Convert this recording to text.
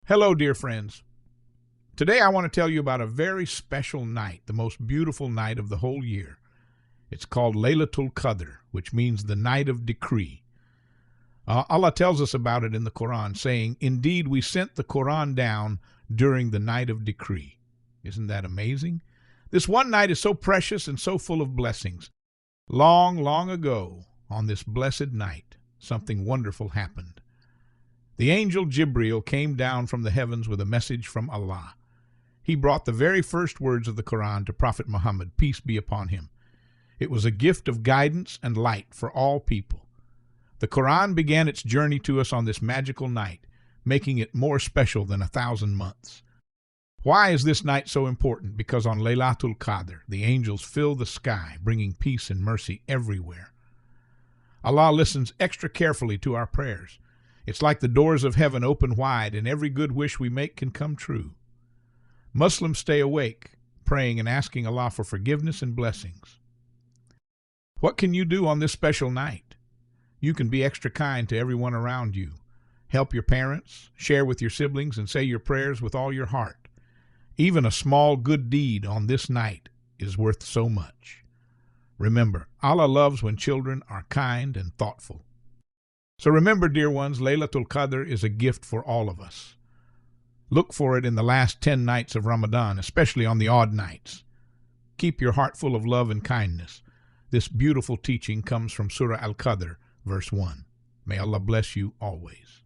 Hello, dear friends. Today I want to tell you about a very special night, the most beautiful night of the whole year. It's called Laylatul Qadr, which means the night of decree. Allah tells us about it in the Qur'an, saying, "Indeed, we sent the Qur'an down during the night of decree." Isn't that amazing? This one night is so precious and so full of blessings. Long, long ago, on this blessed night, something wonderful happened. The angel Jibril came down from the heavens with a message from Allah. He brought the very first words of the Qur'an to Prophet Muhammad, peace be upon him. It was a gift of guidance and light for all people. The Qur'an began its journey to us on this magical night, making it more special than 1,000 months. Why is this night so important? Because on Laylatul Qadr, the angels fill the sky, bringing peace and mercy everywhere. Allah listens extra carefully to our prayers. It's like the doors of heaven open wide and every good wish we make can come true. Muslims stay awake, praying and asking Allah for forgiveness and blessings. What can you do on this special night? You can be extra kind to everyone around you. Help your parents, share with your siblings, and say your prayers with all your heart. Even a small good deed on this night is worth so much. Remember, Allah loves when children are kind and thoughtful. So remember, dear ones, Laylatul Qadr is a gift for all of us. Look for it in the last 10 nights of Ramadan, especially on the odd nights. Keep your heart full of love and kindness. This beautiful teaching comes from Surah Al-Qadr, verse 1. May Allah bless you always.